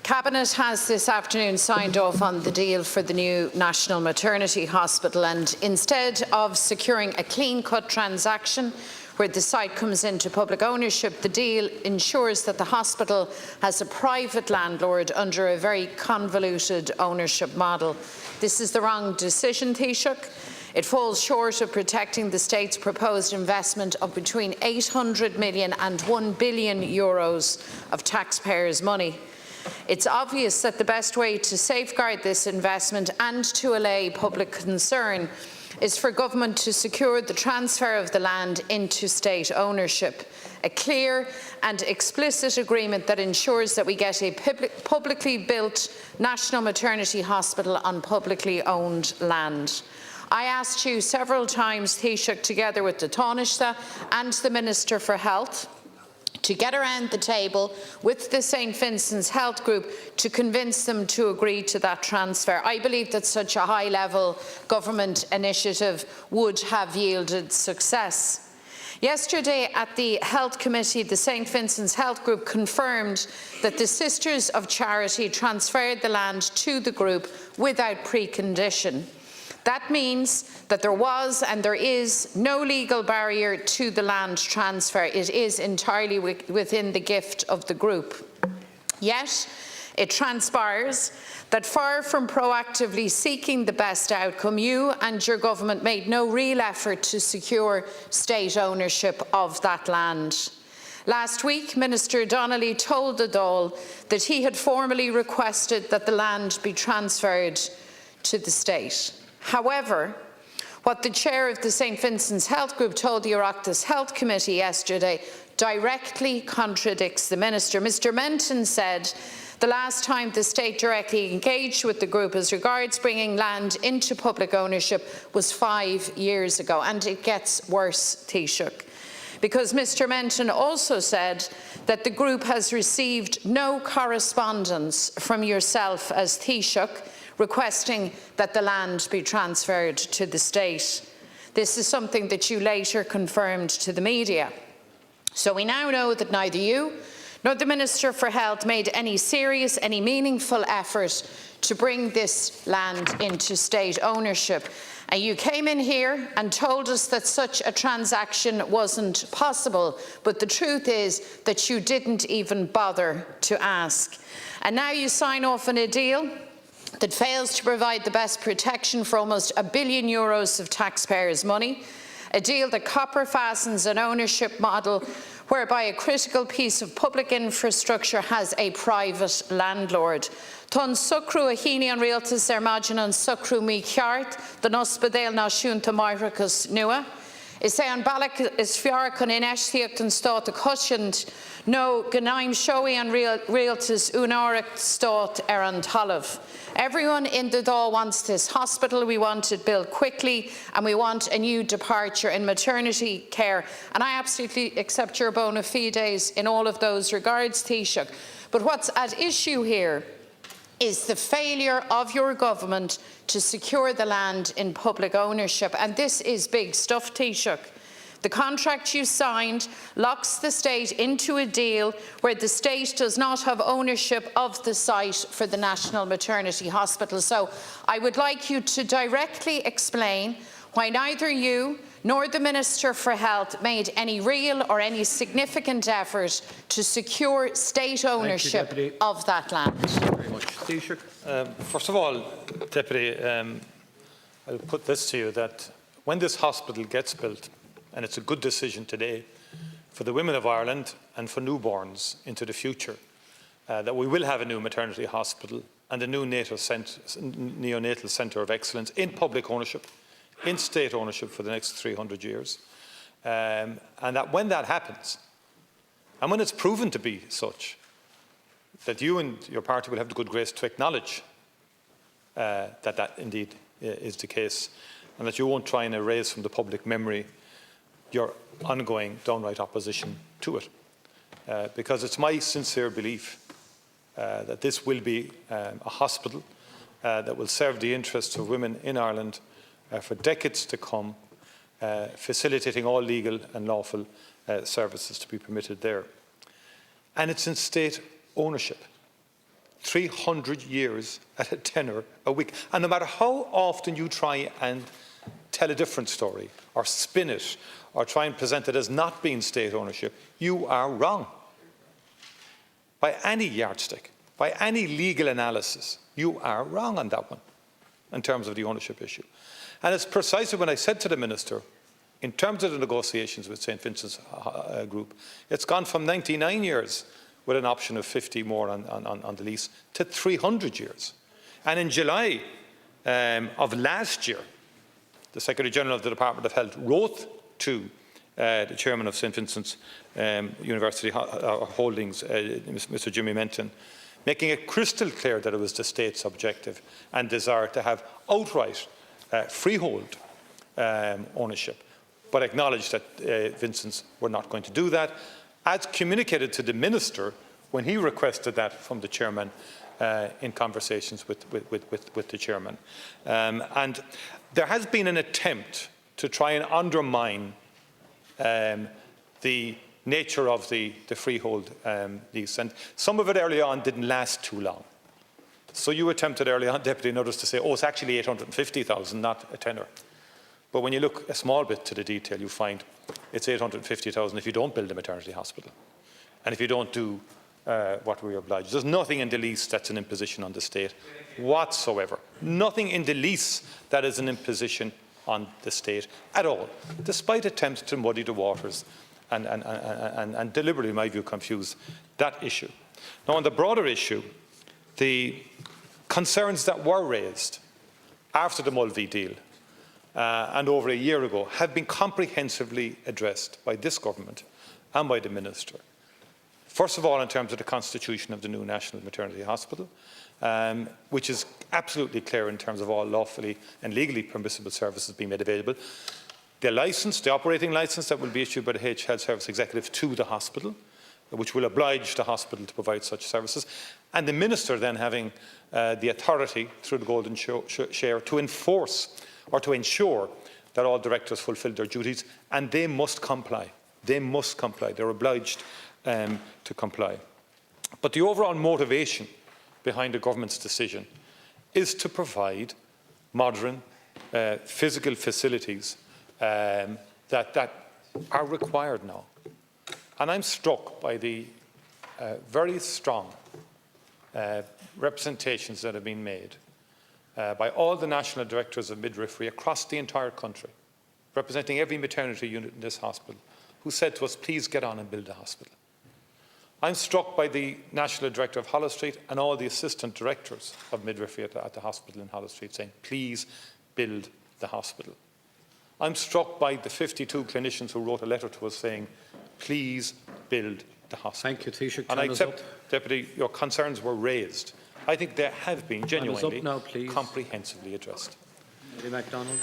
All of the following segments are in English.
Cabinet has this afternoon signed off on the deal for the new National Maternity Hospital, and instead of securing a clean-cut transaction where the site comes into public ownership, the deal ensures that the hospital has a private landlord under a very convoluted ownership model. This is the wrong decision, Taoiseach. It falls short of protecting the state's proposed investment of between 800 million and €1 billion of taxpayers' money. It's obvious that the best way to safeguard this investment and to allay public concern is for government to secure the transfer of the land into state ownership, a clear and explicit agreement that ensures that we get a publicly built National Maternity Hospital on publicly owned land. I asked you several times, Taoiseach, together with the Taoiseach and the Minister for Health, to get around the table with the St Vincent's Health Group to convince them to agree to that transfer. I believe that such a high-level government initiative would have yielded success. Yesterday at the Health Committee, the St Vincent's Health Group confirmed that the Sisters of Charity transferred the land to the group without precondition. That means that there was and there is no legal barrier to the land transfer. It is entirely within the gift of the group. Yet, it transpires that far from proactively seeking the best outcome, you and your government made no real effort to secure state ownership of that land. Last week, Minister Donnelly told the Dáil that he had formally requested that the land be transferred to the state. However, what the chair of the St Vincent's Health Group told the Oireachtas Health Committee yesterday directly contradicts the minister. Mr Menton said the last time the state directly engaged with the group as regards bringing land into public ownership was 5 years ago, and it gets worse, Taoiseach, because Mr Menton also said that the group has received no correspondence from yourself as Taoiseach requesting that the land be transferred to the state. This is something that you later confirmed to the media. So we now know that neither you nor the Minister for Health made any serious, any meaningful effort to bring this land into state ownership. And you came in here and told us that such a transaction wasn't possible, but the truth is that you didn't even bother to ask. And now you sign off on a deal that fails to provide the best protection for almost €1 billion of taxpayers' money, a deal that copper fastens an ownership model whereby a critical piece of public infrastructure has a private landlord. Tun sucrú a híine an rialtas maidin an sucrú Micheál den Ospedéal Náisiúnta Maireachtas nua. Is sé an bailach is fear chun inéistíocht an stát a cushiond no gnaim showy an rialtas únáireacht stát an talamh. Everyone in the Dáil wants this hospital. We want it built quickly, and we want a new departure in maternity care. And I absolutely accept your bona fides in all of those regards, Taoiseach. But what's at issue here is the failure of your government to secure the land in public ownership. And this is big stuff, Taoiseach. The contract you signed locks the state into a deal where the state does not have ownership of the site for the National Maternity Hospital. So I would like you to directly explain why neither you nor the Minister for Health made any real or any significant effort to secure state ownership of that land. Thank you very much. Taoiseach, first of all, Deputy, I'll put this to you, that when this hospital gets built, and it's a good decision today for the women of Ireland and for newborns into the future, that we will have a new maternity hospital and a new neonatal centre of excellence in public ownership, in state ownership for the next 300 years. And that when that happens, and when it's proven to be such, that you and your party will have the good grace to acknowledge that indeed is the case, and that you won't try and erase from the public memory your ongoing downright opposition to it. Because it's my sincere belief that this will be a hospital that will serve the interests of women in Ireland for decades to come, facilitating all legal and lawful services to be permitted there. And it's in state ownership. 300 years at a tenner a week. And no matter how often you try and tell a different story, or spin it, or try and present it as not being state ownership, you are wrong. By any yardstick, by any legal analysis, you are wrong on that one, in terms of the ownership issue. And it's precisely when I said to the Minister, in terms of the negotiations with St Vincent's Group, it's gone from 99 years with an option of 50 more on the lease to 300 years. And in July of last year, the Secretary-General of the Department of Health wrote to the Chairman of St Vincent's University Holdings, Mr Jimmy Menton, making it crystal clear that it was the state's objective and desire to have outright freehold ownership, but acknowledged that Vincent's were not going to do that, as communicated to the Minister when he requested that from the Chairman in conversations with the Chairman. And there has been an attempt to try and undermine the nature of the freehold lease, and some of it early on didn't last too long. So you attempted early on, Deputy, notice to say, oh, it's actually 850,000, not a tenner. But when you look a small bit to the detail, you find it's 850,000 if you don't build a maternity hospital, and if you don't do what we're obliged. There's nothing in the lease that's an imposition on the state whatsoever. Nothing in the lease that is an imposition on the state at all, despite attempts to muddy the waters and deliberately, in my view, confuse that issue. Now, on the broader issue, the concerns that were raised after the Mulvey deal and over a year ago have been comprehensively addressed by this government and by the Minister. First of all, in terms of the constitution of the new National Maternity Hospital, which is absolutely clear in terms of all lawfully and legally permissible services being made available. The licence, the operating licence that will be issued by the Health Service Executive to the hospital, which will oblige the hospital to provide such services, and the Minister then having the authority through the Golden Share to enforce or to ensure that all directors fulfil their duties, and they must comply. They must comply. They're obliged to comply. But the overall motivation behind the government's decision is to provide modern physical facilities that are required now. And I'm struck by the very strong representations that have been made by all the national directors of midwifery across the entire country, representing every maternity unit in this hospital, who said to us, please get on and build a hospital. I'm struck by the National Director of Hollow Street and all the assistant directors of midwifery at the hospital in Hollow Street saying, please build the hospital. I'm struck by the 52 clinicians who wrote a letter to us saying, please build the hospital. Thank you, Taoiseach. And I accept, Deputy, your concerns were raised. I think they have been genuinely comprehensively addressed. McDonald.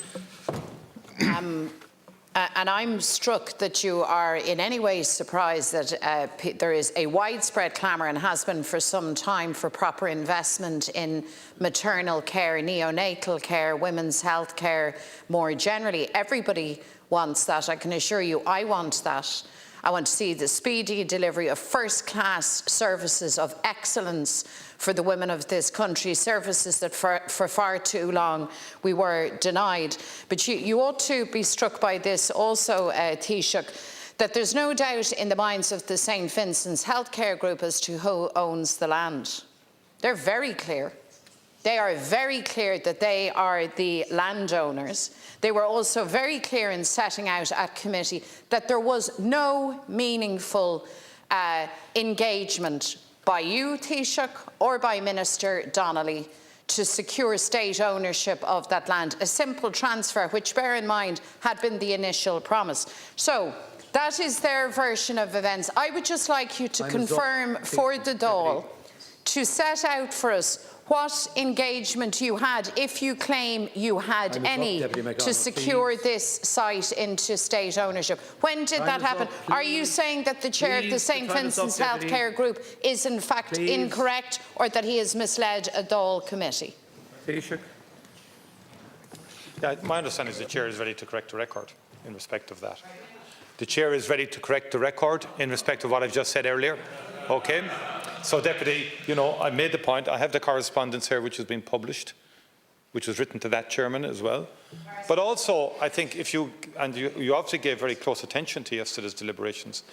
And I'm struck that you are in any way surprised that there is a widespread clamour, and has been for some time, for proper investment in maternal care, neonatal care, women's health care more generally. Everybody wants that. I can assure you I want that. I want to see the speedy delivery of first-class services of excellence for the women of this country, services that for far too long we were denied. But you ought to be struck by this also, Taoiseach, that there's no doubt in the minds of the St Vincent's Healthcare Group as to who owns the land. They're very clear. They are very clear that they are the landowners. They were also very clear in setting out at committee that there was no meaningful engagement by you, Taoiseach, or by Minister Donnelly to secure state ownership of that land. A simple transfer, which, bear in mind, had been the initial promise. So that is their version of events. I would just like you to confirm for the Dáil, to set out for us what engagement you had, if you claim you had any, to secure this site into state ownership. When did that happen? Are you saying that the chair of the St Vincent's Healthcare Group is in fact incorrect, or that he has misled a Dáil committee? Taoiseach. Yeah, my understanding is the chair is ready to correct the record in respect of that. The chair is ready to correct the record in respect of what I've just said earlier. Okay. So, Deputy, I made the point. I have the correspondence here which has been published, which was written to that chairman as well. But also, I think you obviously gave very close attention to yesterday's deliberations,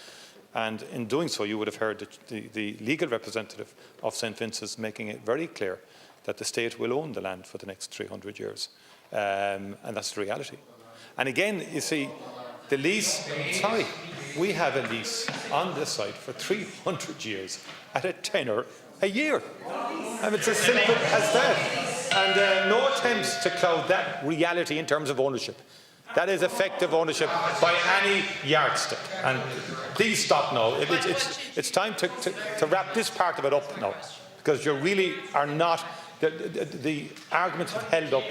and in doing so you would have heard the legal representative of St Vincent's making it very clear that the state will own the land for the next 300 years. And that's the reality. And again, you see, the lease, we have a lease on this site for 300 years at a tenner a year. And it's as simple as that. And no attempts to cloud that reality in terms of ownership. That is effective ownership by any yardstick. And please stop now. It's time to wrap this part of it up now, because you really are not. The arguments have held up.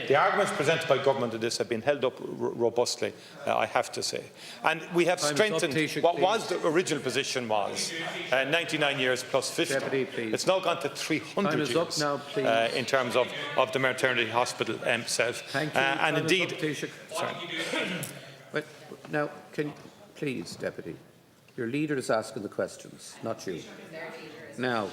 The arguments presented by government to this have been held up robustly, I have to say. And we have strengthened what was the original position was 99 years plus 50. Deputy, it's now gone to 300 years now, in terms of the maternity hospital itself. Thank you. And indeed, But now, please, Deputy, your leader is asking the questions, not you. Now.